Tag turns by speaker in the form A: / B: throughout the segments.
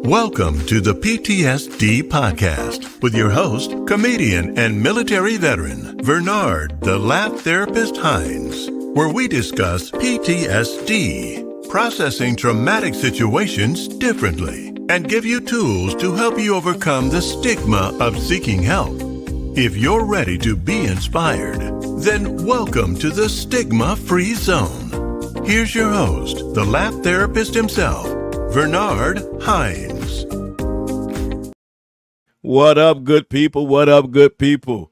A: Welcome to the P.T.S.D. podcast with your host, comedian and military veteran, Bernard the Laugh Therapist Hines, where we discuss P.T.S.D., processing traumatic situations differently, and give you tools to help you overcome the stigma of seeking help. If you're ready to be inspired, then welcome to the Stigma-Free Zone. Here's your host, the Laugh Therapist himself, Bernard Hines.
B: What up, good people? What up, good people?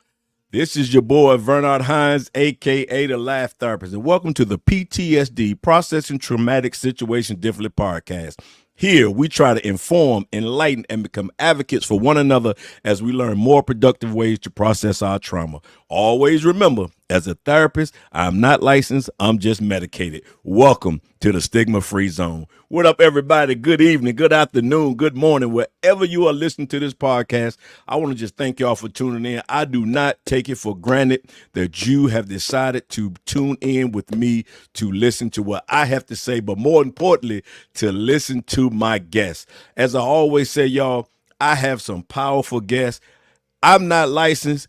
B: This is your boy, Bernard Hines, a.k.a. the Laugh Therapist, and welcome to the PTSD, Processing Traumatic Situation Differently podcast. Here, we try to inform, enlighten, and become advocates for one another as we learn more productive ways to process our trauma. Always remember, as a therapist, I'm not licensed, I'm just medicated. Welcome to the Stigma-Free Zone. What up, everybody? Good evening, good afternoon, good morning. Wherever you are listening to this podcast, I want to just thank y'all for tuning in. I do not take it for granted that you have decided to tune in with me to listen to what I have to say, but more importantly, to listen to my guests. As I always say, y'all, I have some powerful guests. I'm not licensed.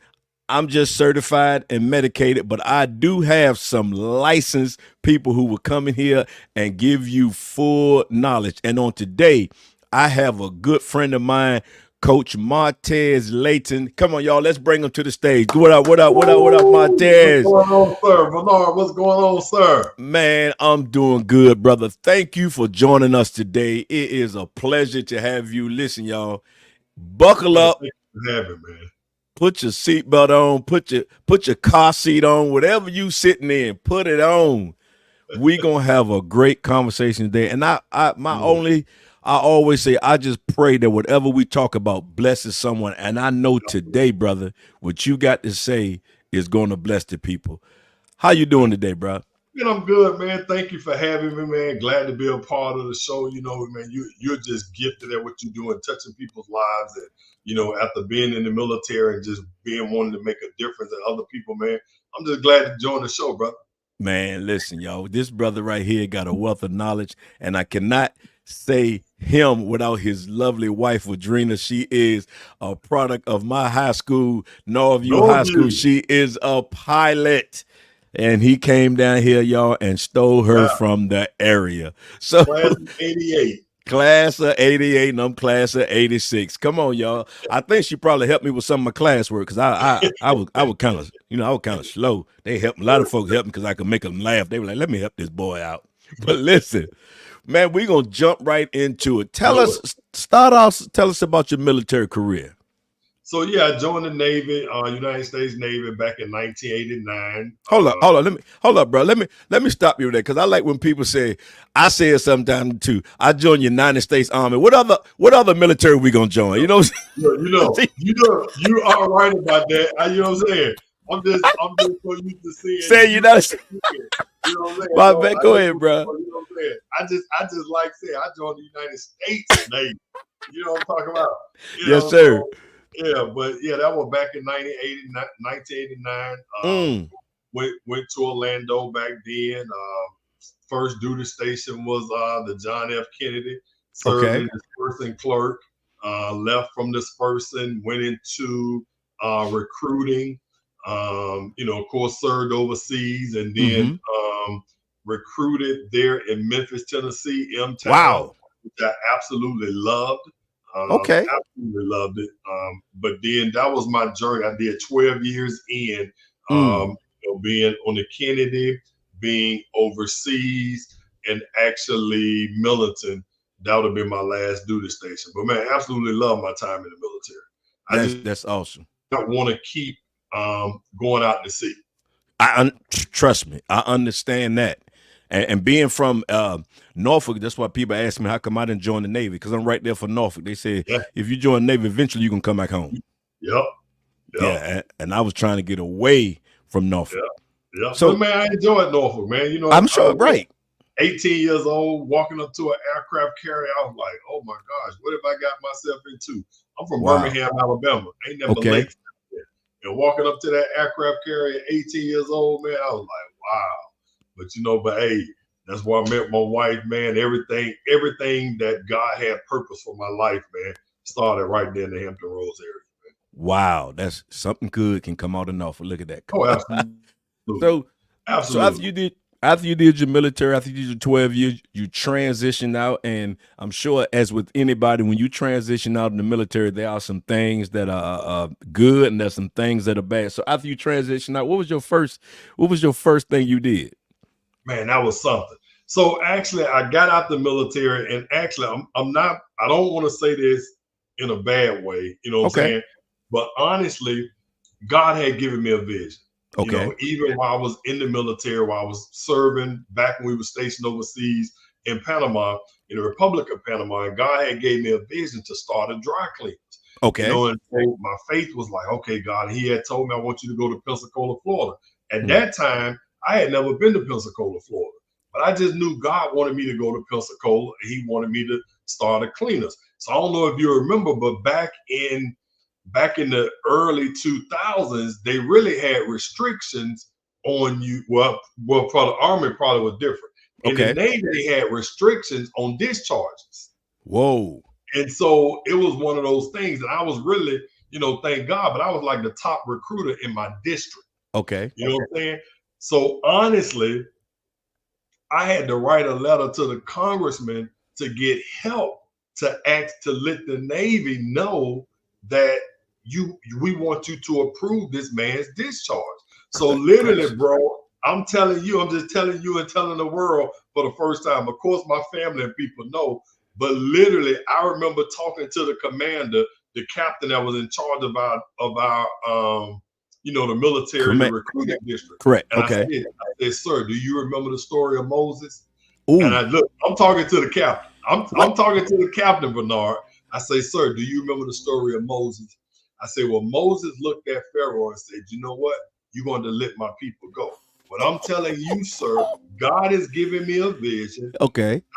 B: I'm just certified and medicated, but I do have some licensed people who will come in here and give you full knowledge. And on today, I have a good friend of mine, Coach Martez Layton. Come on, y'all. Let's bring him to the stage. What up, Martez?
C: What's going on, sir? Bernard, what's going on, sir?
B: Man, I'm doing good, brother. Thank you for joining us today. It is a pleasure to have you. Listen, y'all, buckle up.
C: Thank you for having me, man.
B: Put your seatbelt on, put your car seat on, whatever you sitting in, put it on. We gonna have a great conversation today. And I always say, I just pray that whatever we talk about blesses someone. And I know today, brother, what you got to say is gonna bless the people. How you doing today, bro?
C: Man, I'm good, man. Thank you for having me, man. Glad to be a part of the show. You know, man, you're just gifted at what you do and touching people's lives. And, you know, after being in the military and just being wanting to make a difference in other people, man, I'm just glad to join the show, brother.
B: Man, listen, y'all, this brother right here got a wealth of knowledge, and I cannot say him without his lovely wife, Adrena. She is a product of my high school, Northview High School. She is a pilot. And he came down here, y'all, and stole her from the area. So
C: Class of 88.
B: Class of 88, and I'm class of 86. Come on, y'all. I think she probably helped me with some of my classwork because I was kind of slow. They helped, a lot of folks helped me because I could make them laugh. They were like, let me help this boy out. But listen, man, we're gonna jump right into it. Tell us about your military career.
C: So yeah, I joined the Navy, United States Navy back in 1989.
B: Hold up, bro. Let me stop you there because I like when people say, I say it sometimes too. I joined United States Army. What other military we gonna join? You know,
C: you are right about that. You know what I'm saying? I'm just so used to seeing.
B: Say you know what I'm saying? My man, go ahead, bro.
C: You know what I'm saying? I just like saying I joined the United States Navy. You know what I'm talking about?
B: Yes, sir.
C: Yeah, but yeah, that was back in 1989. Went to Orlando back then. First duty station was the John F. Kennedy. Served in dispersing clerk. Left from dispersing, went into recruiting. Of course, served overseas, and then recruited there in Memphis, Tennessee, M-Town,
B: wow,
C: which I absolutely loved.
B: Absolutely
C: loved it. But then that was my journey. I did 12 years in, being on the Kennedy, being overseas, and actually militant. That would have been my last duty station. But man, absolutely love my time in the military.
B: That's awesome.
C: I want to keep going out to sea.
B: Trust me, I understand that. And being from Norfolk, that's why people ask me how come I didn't join the Navy, because I'm right there for Norfolk. They said, if you join the Navy, eventually you're going to come back home.
C: Yep.
B: Yeah, and I was trying to get away from Norfolk.
C: Yeah. So, man, I enjoyed Norfolk, man. You know,
B: I'm sure, right.
C: 18 years old, walking up to an aircraft carrier, I was like, oh my gosh, what have I got myself into? I'm from Birmingham, Alabama. Ain't never late. And walking up to that aircraft carrier, 18 years old, man, I was like, wow. But hey, That's where I met my wife, man. Everything that God had purpose for my life, man, started right there in the Hampton Roads area. Man.
B: Wow, that's something good can come out of Norfolk. Look at that.
C: Oh, absolutely.
B: So
C: Absolutely.
B: after you did your military, after you did your 12 years, you transitioned out. And I'm sure, as with anybody, when you transition out in the military, there are some things that are good and there's some things that are bad. So after you transition out, what was your first thing you did?
C: Man, that was something. So actually, I got out the military, and actually, I don't want to say this in a bad way, you know what I'm saying? But honestly, God had given me a vision. You know, even while I was in the military, while I was serving back when we were stationed overseas in Panama, in the Republic of Panama, and God had gave me a vision to start a dry cleaners. You know, and so my faith was like, okay, God, he had told me I want you to go to Pensacola, Florida. At that time, I had never been to Pensacola, Florida, but I just knew God wanted me to go to Pensacola, and he wanted me to start a cleaners. So I don't know if you remember, but back in the early 2000s, they really had restrictions on you. Well, for the Army probably was different. In the Navy, they had restrictions on discharges.
B: Whoa.
C: And so it was one of those things that I was really, you know, thank God, but I was like the top recruiter in my district. You know what I'm saying? So honestly, I had to write a letter to the congressman to get help to ask to let the Navy know that we want you to approve this man's discharge. So literally, bro, I'm just telling you and telling the world for the first time. Of course, my family and people know, but literally, I remember talking to the commander, the captain that was in charge of our you know, the military recruiting district. And I said, sir, do you remember the story of Moses? Ooh. And I'm talking to the captain. I'm talking to the captain, Bernard. I say, sir, do you remember the story of Moses? I say, well, Moses looked at Pharaoh and said, you know what? You're going to let my people go. But I'm telling you, sir, God has given me a vision.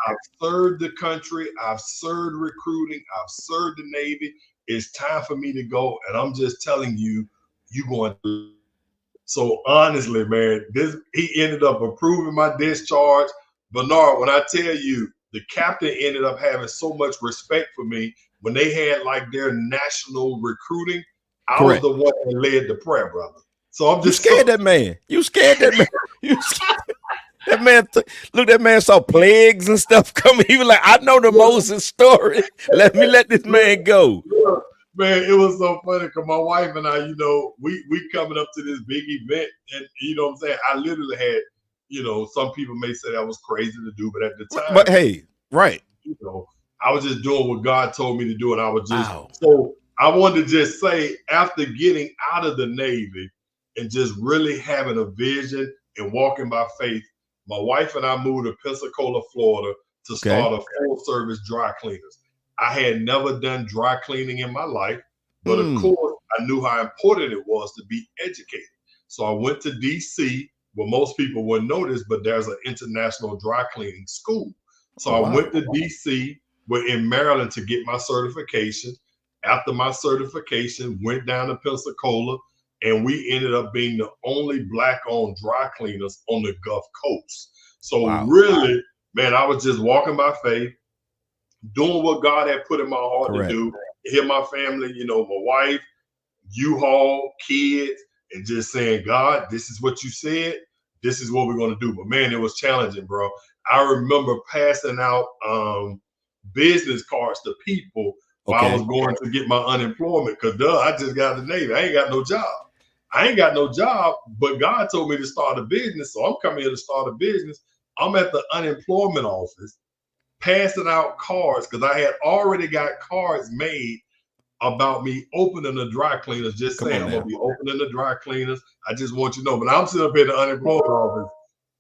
C: I've served the country. I've served recruiting. I've served the Navy. It's time for me to go. And I'm just telling you, you're going to. So honestly, man, he ended up approving my discharge. Bernard, when I tell you, the captain ended up having so much respect for me when they had like their national recruiting. I was the one that led the prayer, brother. So I'm just
B: scared that man. You scared that man. You scared that man. Look, that man saw plagues and stuff coming. He was like, I know the Moses story. Let this man go.
C: Man, it was so funny because my wife and I, you know, we coming up to this big event, and you know what I'm saying? I literally had, you know, some people may say that was crazy to do, but at the time,
B: but hey,
C: you know, I was just doing what God told me to do, and I was just so I wanted to just say, after getting out of the Navy and just really having a vision and walking by faith, my wife and I moved to Pensacola, Florida to start a full service dry cleaners. I had never done dry cleaning in my life, but of course, I knew how important it was to be educated. So I went to DC, where most people wouldn't know this, but there's an international dry cleaning school. So I went to DC, in Maryland, to get my certification. After my certification, went down to Pensacola, and we ended up being the only Black-owned dry cleaners on the Gulf Coast. So really, man, I was just walking by faith, doing what God had put in my heart to do. Here, my family, you know, my wife, U-Haul, kids, and just saying, God, this is what you said. This is what we're going to do. But man, it was challenging, bro. I remember passing out business cards to people while I was going to get my unemployment, because I just got the Navy. I ain't got no job. But God told me to start a business. So I'm coming here to start a business. I'm at the unemployment office passing out cards, because I had already got cards made about me opening the dry cleaners, just saying I'm going to be opening the dry cleaners. I just want you to know. But I'm sitting up in the unemployment office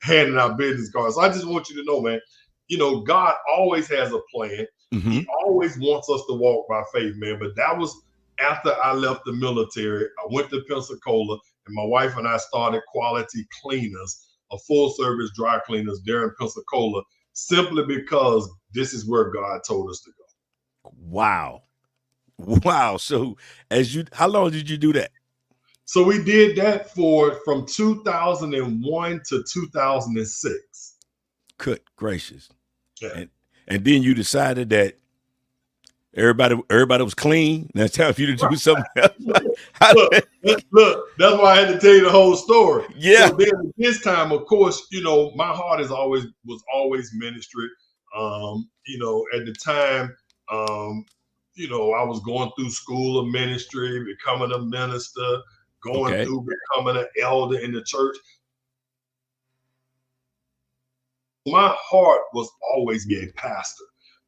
C: handing out business cards. So I just want you to know, man, you know, God always has a plan. He always wants us to walk by faith, man. But that was after I left the military. I went to Pensacola, and my wife and I started Quality Cleaners, a full service dry cleaners there in Pensacola, simply because this is where God told us to go.
B: Wow. So how long did you do that?
C: So we did that from 2001 to 2006.
B: Good gracious.
C: Yeah.
B: And then you decided that everybody was clean. Now it's time for you to do something else.
C: look, that's why I had to tell you the whole story.
B: Yeah.
C: So then this time, of course, my heart was always ministry. At the time, I was going through school of ministry, becoming a minister, going through becoming an elder in the church. My heart was always be a pastor.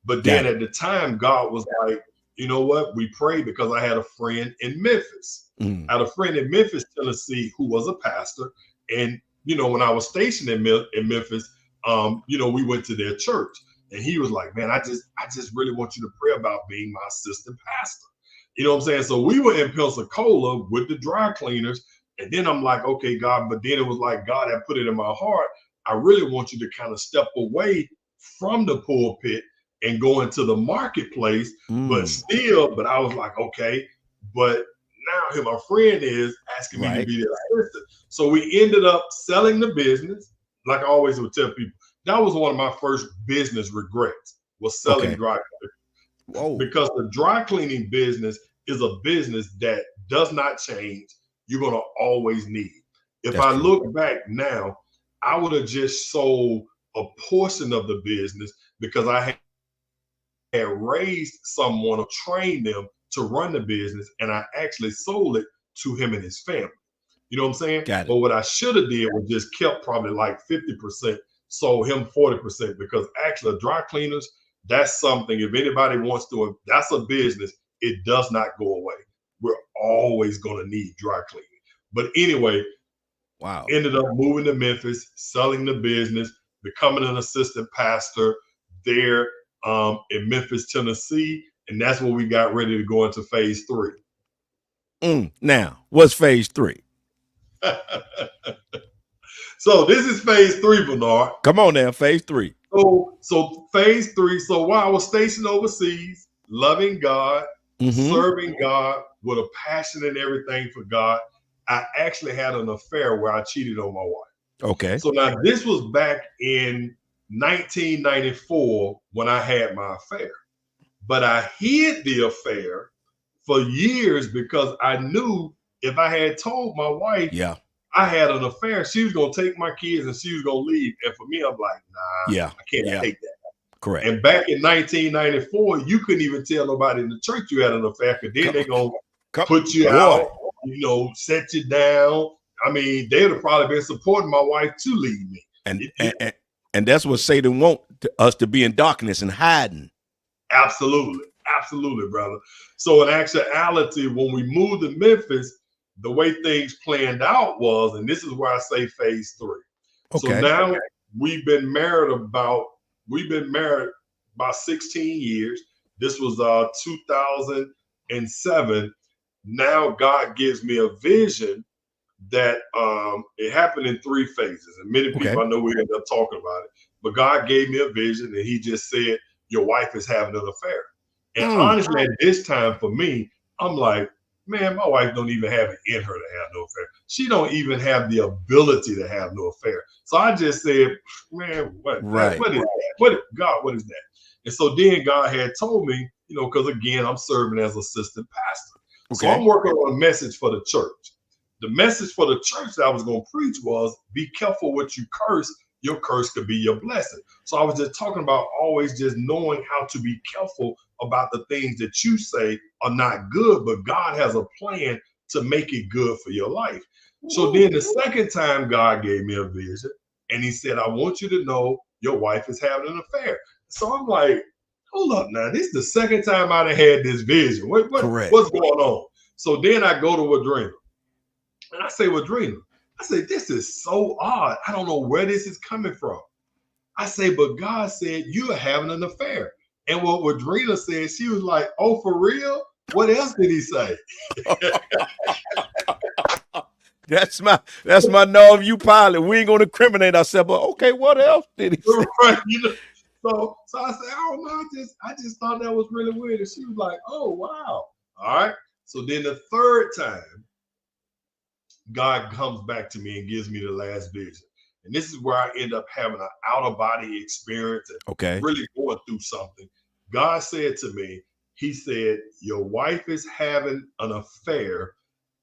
C: But then at the time, God was like, you know what? We prayed because I had a friend in Memphis. I had a friend in Memphis, Tennessee, who was a pastor. And, when I was stationed in Memphis, we went to their church. And he was like, man, I just really want you to pray about being my assistant pastor. You know what I'm saying? So we were in Pensacola with the dry cleaners. And then I'm like, okay, God. But then it was like God had put it in my heart. I really want you to kind of step away from the pulpit and go into the marketplace. But I was like, okay. But now here my friend is asking me to be their assistant. So we ended up selling the business. Like I always would tell people, that was one of my first business regrets, was selling dry cleaning. Because the dry cleaning business is a business that does not change. You're going to always need. If I look back now, I would have just sold a portion of the business because I had raised someone or trained them to run the business, and I actually sold it to him and his family. You know what I'm saying? But what I should have did was just kept probably like 50%, sold him 40%, because actually dry cleaners, that's something, if anybody wants to, that's a business. It does not go away. We're always going to need dry cleaning. But anyway, ended up moving to Memphis, selling the business, becoming an assistant pastor there in Memphis, Tennessee. And that's when we got ready to go into phase 3.
B: Now, what's phase 3?
C: So this is phase 3, Bernard.
B: Come on now, phase 3.
C: So phase 3. So while I was stationed overseas, loving God, serving God with a passion and everything for God, I actually had an affair where I cheated on my wife.
B: Okay.
C: So now this was back in 1994 when I had my affair. But I hid the affair for years because I knew if I had told my wife I had an affair, she was going to take my kids and she was going to leave. And for me, I'm like, nah, I can't take that.
B: Correct.
C: And back in 1994, you couldn't even tell nobody in the church you had an affair, because then they're going to put you out, set you down. I mean, they'd have probably been supporting my wife to leave me.
B: And that's what Satan wants us to be, in darkness and hiding.
C: Absolutely. Absolutely, brother. So in actuality, when we moved to Memphis, the way things planned out was, and this is where I say phase 3. So now we've been married about 16 years. This was 2007. Now God gives me a vision that it happened in 3 phases. And many people, I know we ended up talking about it, but God gave me a vision and he just said, your wife is having an affair. And honestly, at this time for me, I'm like, man, my wife don't even have it in her to have no affair. She don't even have the ability to have no affair. So I just said, man, what is that? What is that? And so then God had told me, because again, I'm serving as assistant pastor. So I'm working on a message for the church. The message for the church that I was going to preach was, be careful what you curse. Your curse could be your blessing. So I was just talking about always just knowing how to be careful about the things that you say are not good, but God has a plan to make it good for your life. So then the second time God gave me a vision and he said, I want you to know your wife is having an affair. So I'm like, hold up now. This is the second time I done had this vision. What's going on? So then I go to Wadrina and I say, Wadrina, I say, this is so odd. I don't know where this is coming from. I say, but God said you're having an affair. And what Wadrina said, she was like, oh, for real? What else did he say?
B: That's my know of you pilot. We ain't gonna incriminate ourselves, but okay, what else did he say?
C: Right, So I said, oh no, I just thought that was really weird. And she was like, oh wow. All right. So then the third time, God comes back to me and gives me the last vision. And this is where I end up having an out-of-body experience and really going through something. God said to me, he said, your wife is having an affair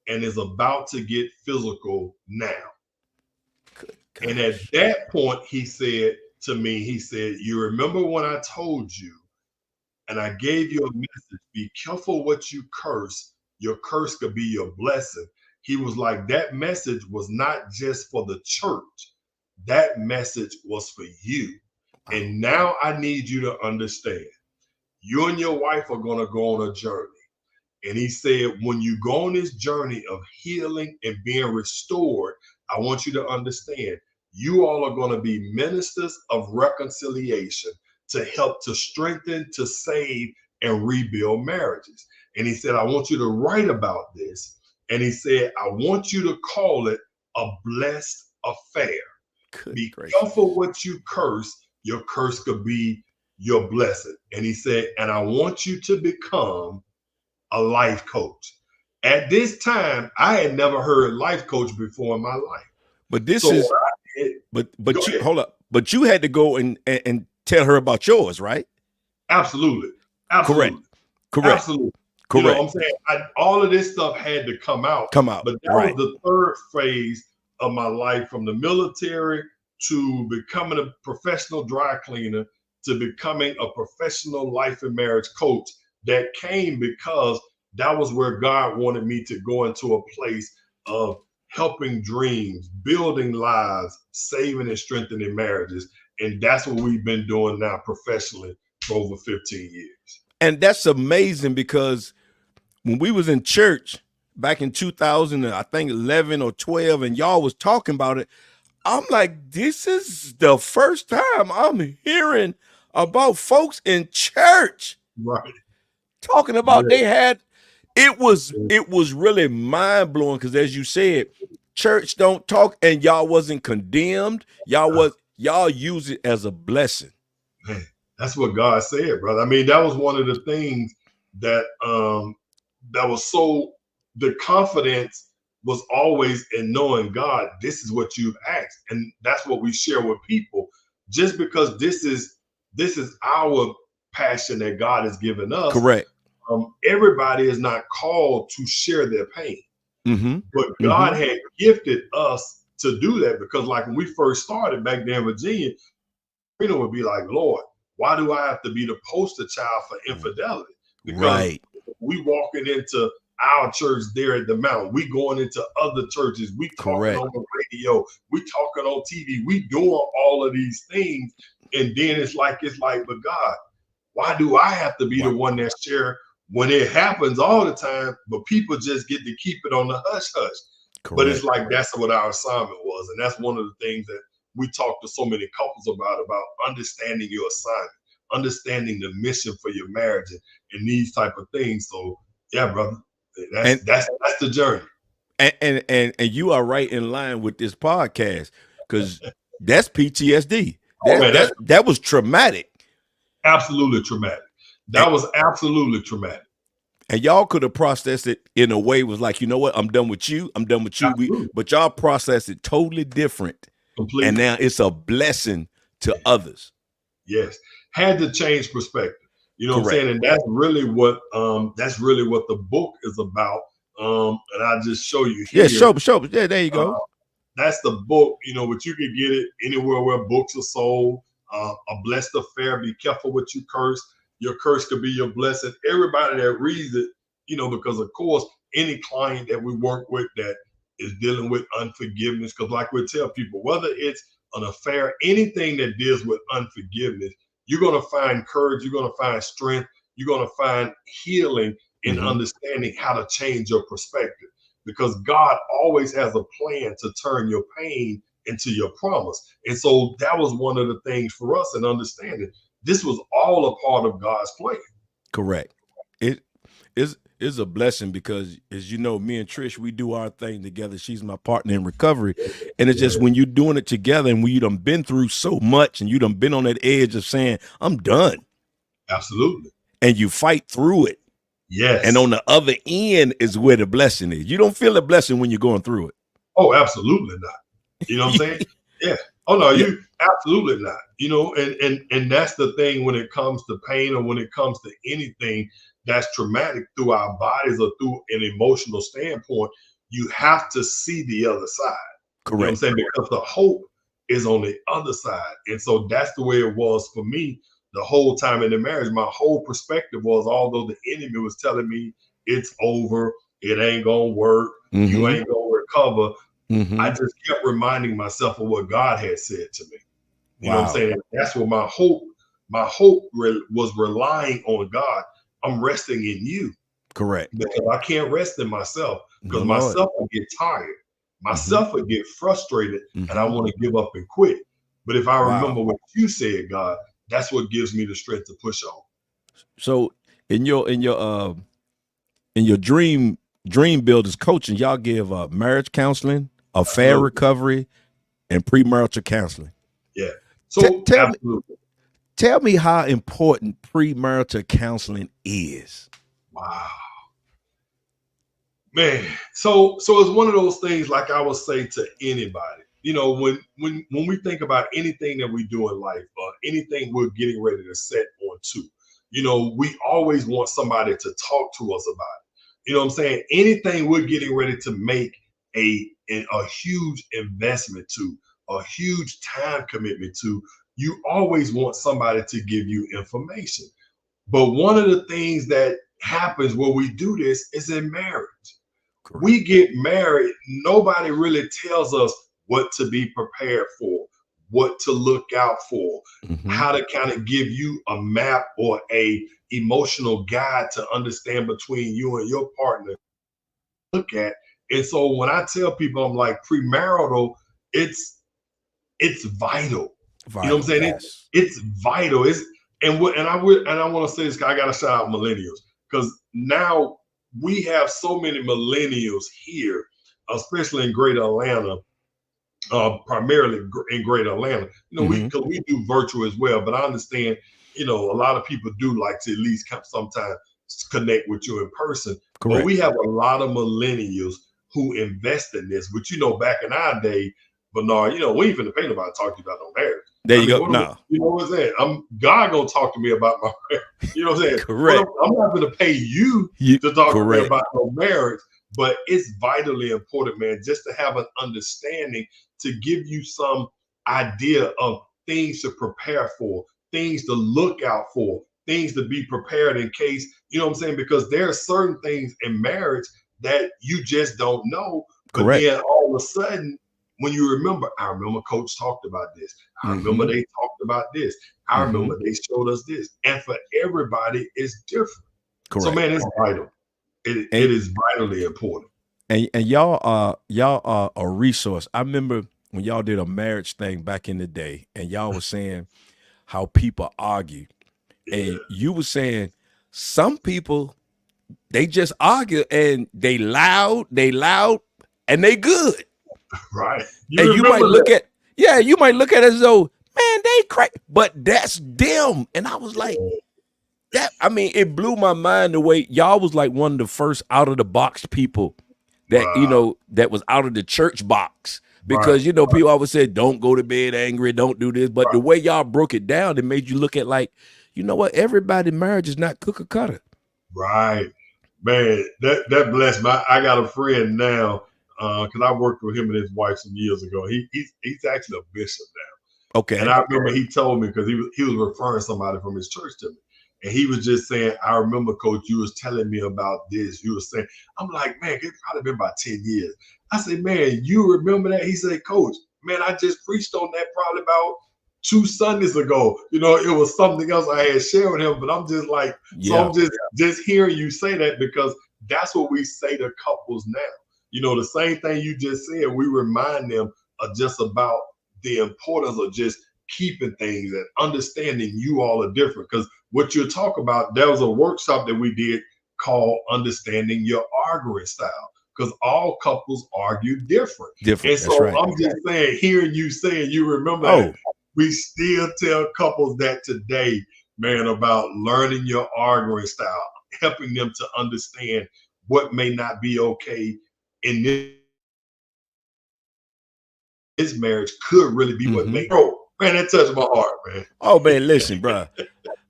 C: and is about to get physical now. And at that point, he said to me, he said, you remember when I told you and I gave you a message, be careful what you curse. Your curse could be your blessing. He was like, that message was not just for the church. That message was for you. And now I need you to understand, you and your wife are going to go on a journey. And he said, when you go on this journey of healing and being restored, I want you to understand, you all are going to be ministers of reconciliation to help to strengthen, to save, and rebuild marriages. And he said, I want you to write about this. And he said, I want you to call it a blessed affair. Be careful what you curse. Your curse could be your blessing. And he said, and I want you to become a life coach. At this time, I had never heard life coach before in my life.
B: But this is, but you, hold up. But you had to go and tell her about yours, right?
C: Absolutely. Absolutely.
B: Correct.
C: Absolutely.
B: Correct.
C: You know what I'm saying? All of this stuff had to come out. But that was the third phase of my life, from the military to becoming a professional dry cleaner to becoming a professional life and marriage coach. That came because that was where God wanted me to go into a place of helping dreams, building lives, saving and strengthening marriages. And that's what we've been doing now professionally for over 15 years.
B: And that's amazing, because when we was in church back in 2000, I think 11 or 12, and y'all was talking about it, I'm like, this is the first time I'm hearing about folks in church.
C: Right.
B: Talking about they had, it was really mind blowing, because as you said, church don't talk, and y'all wasn't condemned. Y'all use it as a blessing.
C: Man, that's what God said, brother. I mean, that was one of the things that that was so, the confidence was always in knowing, God, this is what you've asked. And that's what we share with people. Just because this is our passion that God has given us.
B: Correct.
C: Everybody is not called to share their pain, but God had gifted us to do that, because like when we first started back there in Virginia, would be like, Lord, why do I have to be the poster child for infidelity? Because we walking into our church there at the mountain, we going into other churches, we talking on the radio, we talking on TV, we doing all of these things, and then it's like, but God, why do I have to be the one that share when it happens all the time, but people just get to keep it on the hush hush? But it's like, that's what our assignment was. And that's one of the things that we talk to so many couples about understanding your assignment, understanding the mission for your marriage, and these type of things. So yeah, brother, that's the journey.
B: And you are right in line with this podcast, because that's PTSD. That was traumatic.
C: Absolutely traumatic. That was absolutely traumatic.
B: And y'all could have processed it in a way, it was like, you know what, I'm done with you. I'm done with you. But y'all processed it totally different. Completely. And now it's a blessing to others.
C: Yes. Had to change perspective. You know what I'm saying? And that's really what the book is about. And I'll just show you here.
B: Yeah, show. Yeah, there you go.
C: That's the book, but you can get it anywhere where books are sold. A blessed affair, be careful what you curse. Your curse could be your blessing. Everybody that reads it, because of course, any client that we work with that is dealing with unforgiveness, because like we tell people, whether it's an affair, anything that deals with unforgiveness, you're going to find courage, you're going to find strength, you're going to find healing in understanding how to change your perspective, because God always has a plan to turn your pain into your promise. And so that was one of the things for us in understanding this was all a part of God's plan.
B: Correct. It is a blessing, because as you know, me and Trish, we do our thing together. She's my partner in recovery. And it's just when you're doing it together and when you done been through so much and you done been on that edge of saying, I'm done.
C: Absolutely.
B: And you fight through it.
C: Yes.
B: And on the other end is where the blessing is. You don't feel the blessing when you're going through it.
C: Oh, absolutely not. You know what I'm saying? Yeah. Oh no,
B: Yeah,
C: you absolutely not. And that's the thing when it comes to pain or when it comes to anything that's traumatic through our bodies or through an emotional standpoint, you have to see the other side. You know what I'm
B: correct.
C: saying? Because the hope is on the other side. And so that's the way it was for me the whole time in the marriage. My whole perspective was, although the enemy was telling me it's over, it ain't gonna work, you
B: Mm-hmm.
C: ain't gonna recover, I
B: Mm-hmm.
C: just kept reminding myself of what God had said to me. You know what I'm
B: Wow.
C: saying? That's what my was relying on God. I'm resting in you
B: Correct.
C: because I can't rest in myself
B: No,
C: because
B: Lord.
C: myself will get tired.
B: Mm-hmm.
C: Myself will get frustrated and I
B: Mm-hmm.
C: want to give up and quit. But if I
B: Wow.
C: remember what you said, God, that's what gives me the strength to push on.
B: So in your dream builders coaching, y'all give marriage counseling, affair
C: Absolutely.
B: recovery, and premarital counseling.
C: Yeah.
B: T-
C: So
B: tell me
C: absolutely.
B: tell me how important premarital counseling is.
C: Wow. Man, so it's one of those things like I would say to anybody, when we think about anything that we do in life or anything we're getting ready to set on to, we always want somebody to talk to us about it. You know what I'm saying? Anything we're getting ready to make a huge investment to, a huge time commitment to, you always want somebody to give you information. But one of the things that happens when we do this is in marriage.
B: Correct.
C: We get married, nobody really tells us what to be prepared for, what to look out for,
B: Mm-hmm.
C: how to kind of give you a map or a emotional guide to understand between you and your partner. Look at. And so when I tell people I'm like premarital, it's vital. You know what I'm
B: Vital.
C: saying?
B: Yes.
C: It's vital. And I want to say this. I got to shout out millennials because now we have so many millennials here, especially in Greater Atlanta, primarily in Greater Atlanta.
B: Mm-hmm.
C: Because we do virtual as well, but I understand. A lot of people do like to at least come sometimes connect with you in person. But
B: Correct.
C: we have a lot of millennials who invest in this. But back in our day, Bernard, we ain't finna pay nobody to talk to you about no marriage.
B: There
C: I
B: you
C: mean,
B: go. No.
C: you know what I'm saying? God gonna talk to me about my marriage. You know what I'm saying?
B: Correct.
C: I'm not gonna pay you
B: You
C: to talk to me
B: correct.
C: about no marriage, but it's vitally important, man, just to have an understanding to give you some idea of things to prepare for, things to look out for, things to be prepared in case, you know what I'm saying? Because there are certain things in marriage that you just don't know. But
B: Correct.
C: then all of a sudden, when you remember, I remember coach talked about this. I remember
B: Mm-hmm.
C: they talked about this. I
B: Mm-hmm.
C: remember they showed us this. And for everybody, it's different. So,
B: Correct.
C: man, it's vital. It
B: And
C: is vitally important.
B: and y'all are a resource. I remember when y'all did a marriage thing back in the day, and y'all was saying how people argue,
C: Yeah,
B: and you were saying some people they just argue and they loud, and they good.
C: right. You
B: And you might
C: remember
B: look
C: that?
B: at you might look at it as though, man, they crack, but that's them. And I was like, that. I mean, it blew my mind the way y'all was like one of the first out of the box people that
C: Wow.
B: that was out of the church box.
C: Right.
B: Because people always said, don't go to bed angry, don't do this. But
C: Right.
B: the way y'all broke it down, it made you look at like, you know what? Everybody's marriage is not cookie cutter.
C: Right. Man, that blessed me. I got a friend now, because I worked with him and his wife some years ago. He's actually a bishop now. And
B: Okay.
C: I remember he told me because he was referring somebody from his church to me. And he was just saying, I remember, coach, you was telling me about this. You were saying, I'm like, man, it's probably been about 10 years. I said, man, you remember that? He said, coach, man, I just preached on that probably about 2 Sundays ago. It was something else I had shared with him, but I'm just like, so
B: Yeah.
C: I'm just hearing you say that because that's what we say to couples now. The same thing you just said, we remind them of just about the importance of just keeping things and understanding you all are different. Because what you're talking about, there was a workshop that we did called Understanding Your Arguing Style. Because all couples argue different.
B: Different.
C: And
B: That's
C: so
B: right.
C: I'm just saying, hearing you saying, you remember that
B: Oh,
C: we still tell couples that today, man, about learning your arguing style, helping them to understand what may not be okay in this his marriage could really be what made, bro, man, that touched my heart, man.
B: Oh man, listen, bro.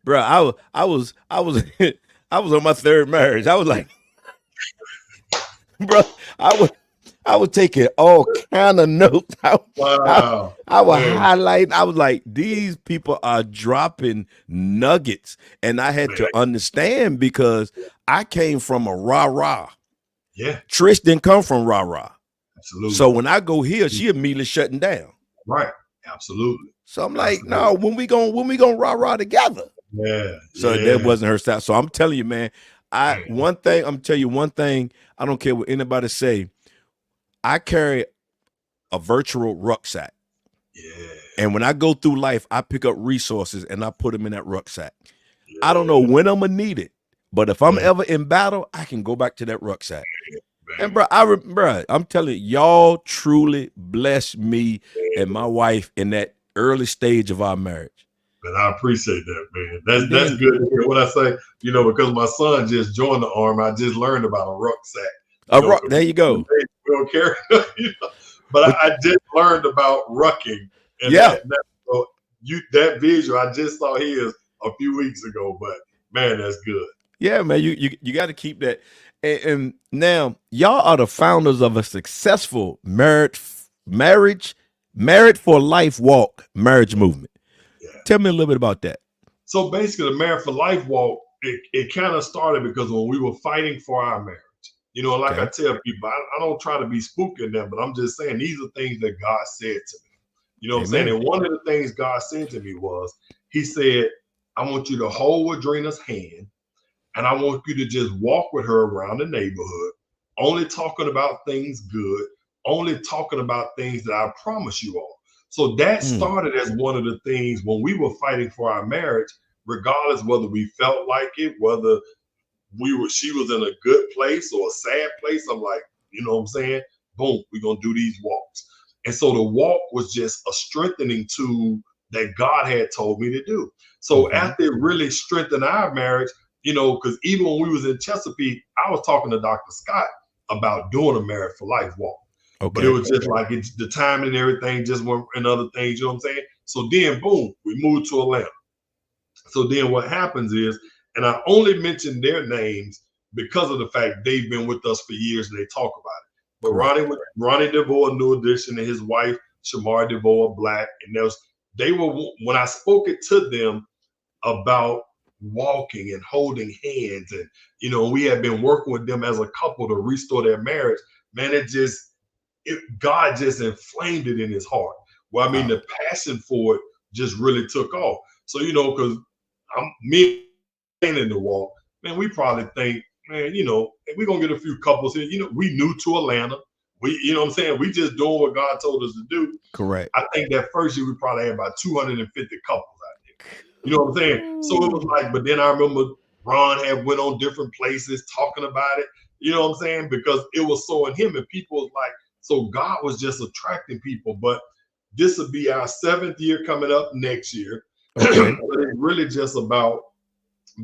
B: I was I was on my third marriage. I was like, bro, I was taking all kind of notes.
C: Wow.
B: I was
C: Man.
B: highlighting. I was like, these people are dropping nuggets. And I had to understand because I came from a rah-rah.
C: Yeah.
B: Trish didn't come from rah-rah.
C: Absolutely.
B: So when I go here, she immediately shutting down.
C: Right. Absolutely.
B: So I'm like, no, when we gonna rah-rah together?
C: Yeah.
B: So that wasn't her style. So I'm telling you, man, I'm telling you one thing, I don't care what anybody say. I carry a virtual rucksack.
C: Yeah.
B: And when I go through life, I pick up resources and I put them in that rucksack. Yeah. I don't know when I'm gonna need it, but if I'm ever in battle, I can go back to that rucksack. And bro, I'm telling you, y'all truly blessed me and my wife in that early stage of our marriage.
C: And I appreciate that, man. That's good to hear. What I say, because my son just joined the Army, I just learned about a rucksack.
B: There you go.
C: We don't carry, but I just learned about rucking. And that visual, I just saw his a few weeks ago. But man, that's good.
B: Yeah, man, you got to keep that. And now y'all are the founders of a successful married for life walk marriage movement. Tell me a little bit about that.
C: So basically, the Married for Life walk, it kind of started because when we were fighting for our marriage, like I tell people, I don't try to be spooky in them, but I'm just saying these are things that God said to me. You know what I'm saying? And one of the things God said to me was, he said, I want you to hold Adrena's hand and I want you to just walk with her around the neighborhood, only talking about things good, only talking about things that I promise you all. So that started as one of the things when we were fighting for our marriage, regardless whether we felt like it, whether she was in a good place or a sad place. I'm like, you know what I'm saying? Boom, we're going to do these walks. And so the walk was just a strengthening tool that God had told me to do. So after it really strengthened our marriage, because even when we was in Chesapeake, I was talking to Dr. Scott about doing a Married for Life walk. Okay. But it was just like the timing and everything just went and other things, you know what I'm saying? So then, boom, we moved to Atlanta. So then what happens is, and I only mention their names because of the fact they've been with us for years and they talk about it. But Ronnie DeVoe, New Edition, and his wife, Shamar DeVoe, Black, and they were, when I spoke it to them about walking and holding hands, and, we had been working with them as a couple to restore their marriage, man, God just inflamed it in his heart. Well, I mean, the passion for it just really took off. So, because me in the walk, man, we probably think, man, we're going to get a few couples here. We new to Atlanta. We, what I'm saying? We just doing what God told us to do.
B: Correct.
C: I think that first year we probably had about 250 couples out there. You know what I'm saying? So it was like, but then I remember Ron had went on different places talking about it. You know what I'm saying? Because it was so in him, and people was like, so God was just attracting people. But this will be our 7th year coming up next year. Okay. But it's really just about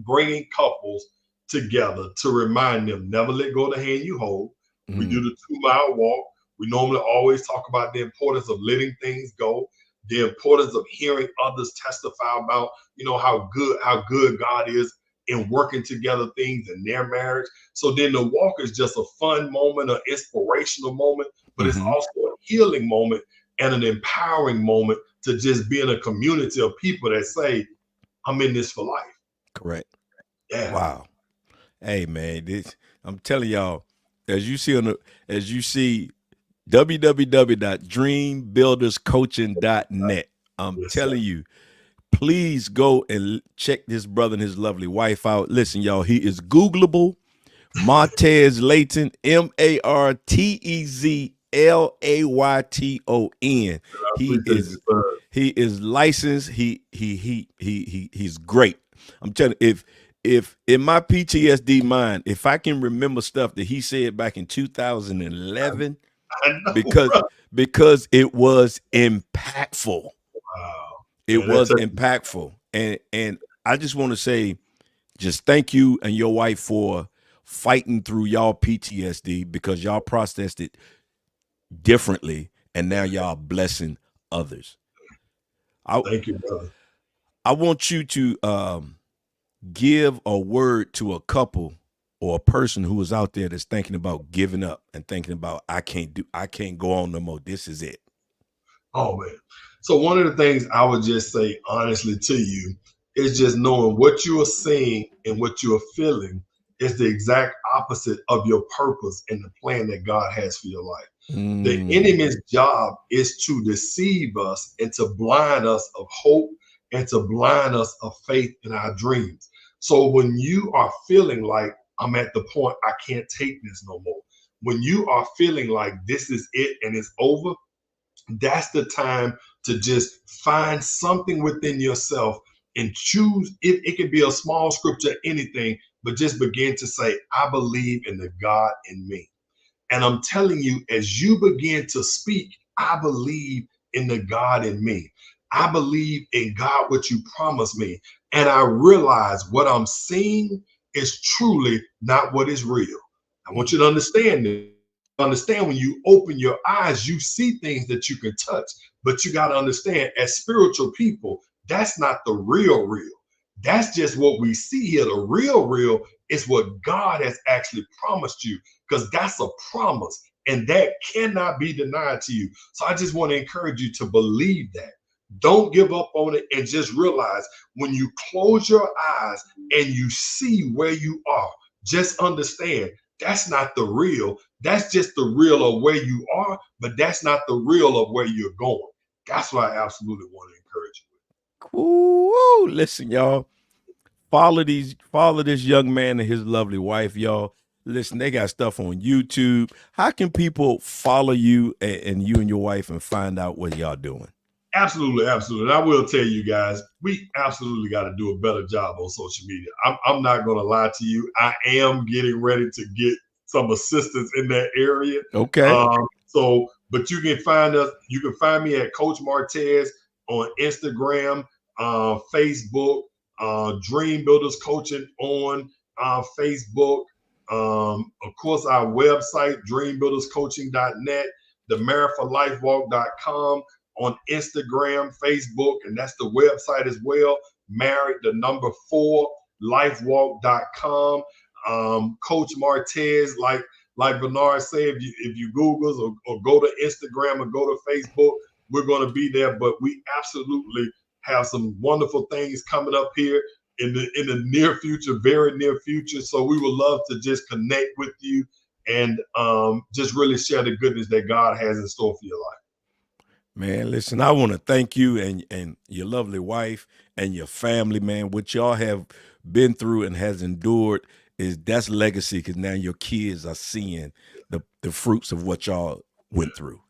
C: bringing couples together to remind them, never let go of the hand you hold. We do the 2-mile walk. We normally always talk about the importance of letting things go, the importance of hearing others testify about, how good God is in working together things in their marriage. So then the walk is just a fun moment, an inspirational moment, but it's also a healing moment and an empowering moment to just be in a community of people that say, I'm in this for life.
B: Correct.
C: Yeah.
B: Wow. Hey man, I'm telling y'all, as you see www.dreambuilderscoaching.net. I'm telling you, please go and check this brother and his lovely wife out. Listen, y'all, he is Googleable. Martez Layton, MartezLayton. He is licensed. He's great. I'm telling you, if in my PTSD mind, if I can remember stuff that he said back in 2011, because it was impactful.
C: Wow.
B: It was impactful. And I just want to say, just thank you and your wife for fighting through y'all PTSD, because y'all processed it differently. and now y'all blessing others.
C: Thank you, brother.
B: I want you to give a word to a couple or a person who is out there that's thinking about giving up and thinking about, I can't go on no more. This is it.
C: Oh man. So one of the things I would just say honestly to you is just knowing what you are seeing and what you are feeling is the exact opposite of your purpose and the plan that God has for your life. The enemy's job is to deceive us and to blind us of hope and to blind us of faith in our dreams. So when you are feeling like I'm at the point I can't take this no more, when you are feeling like this is it and it's over, that's the time to just find something within yourself and choose. It could be a small scripture, anything, but just begin to say, I believe in the God in me. And I'm telling you, as you begin to speak, I believe in the God in me. I believe in God, what you promised me. And I realize what I'm seeing is truly not what is real. I want you to understand this. Understand when you open your eyes, you see things that you can touch, but you got to understand, as spiritual people, that's not the real. That's just what we see here. The real is what God has actually promised you, because that's a promise and that cannot be denied to you. So I just want to encourage you to believe that. Don't give up on it, and just realize when you close your eyes and you see where you are, just understand that's not the real. That's just the real of where you are, but that's not the real of where you're going. That's what I absolutely want to encourage you.
B: Ooh, listen, y'all. Follow this young man and his lovely wife, y'all. Listen, they got stuff on YouTube. How can people follow you and you and your wife and find out what y'all doing?
C: Absolutely. And I will tell you guys, we absolutely got to do a better job on social media. I'm not going to lie to you. I am getting ready to get some assistance in that area.
B: Okay.
C: But you can find us. You can find me at Coach Martez on Instagram, Facebook, Dream Builders Coaching on Facebook. Of course, our website, dreambuilderscoaching.net, themarathonlifewalk.com. on Instagram, Facebook, and that's the website as well. Married, the number 4, lifewalk.com. Coach Martez, like Bernard said, if you Google or go to Instagram or go to Facebook, we're going to be there. But we absolutely have some wonderful things coming up here in the near future, very near future. So we would love to just connect with you and just really share the goodness that God has in store for your life.
B: Man, listen, I want to thank you and your lovely wife and your family, man. What y'all have been through and has endured that's legacy, because now your kids are seeing the fruits of what y'all went through.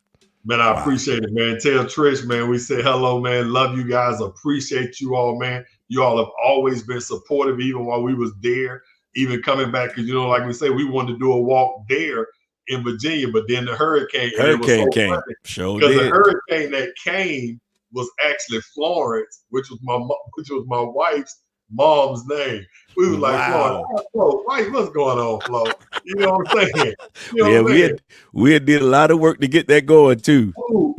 C: Man, I appreciate it, man. Tell Trish, man, we say hello, man. Love you guys. Appreciate you all, man. You all have always been supportive, even while we was there, even coming back. Because, like we say, we wanted to do a walk there in Virginia, but then the hurricane
B: came.
C: Sure did. The hurricane that came was actually Florence, which was my wife's mom's name. We was like, Flo, what's going on, Flo? You know what I'm saying?
B: We did a lot of work to get that going too.
C: Ooh,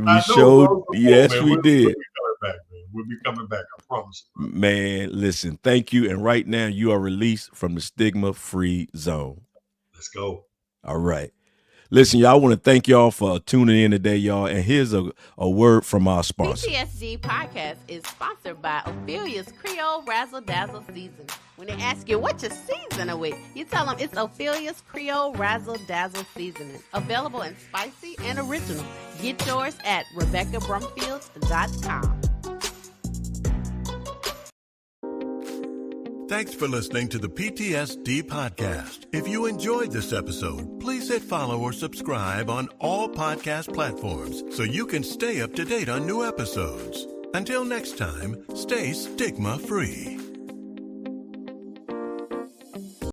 B: Yes, we did.
C: We'll be coming back, I promise you.
B: Man, listen, thank you. And right now you are released from the stigma-free zone.
C: Let's go.
B: All right. Listen, y'all, I want to thank y'all for tuning in today, y'all. And here's a word from our sponsor.
D: P.T.S.D podcast is sponsored by Ophelia's Creole Razzle Dazzle Season. When they ask you what you're seasoning with, you tell them it's Ophelia's Creole Razzle Dazzle Seasoning. Available in spicy and original. Get yours at RebeccaBrumfield.com.
A: Thanks for listening to the P.T.S.D podcast. If you enjoyed this episode, please hit follow or subscribe on all podcast platforms so you can stay up to date on new episodes. Until next time, stay stigma-free.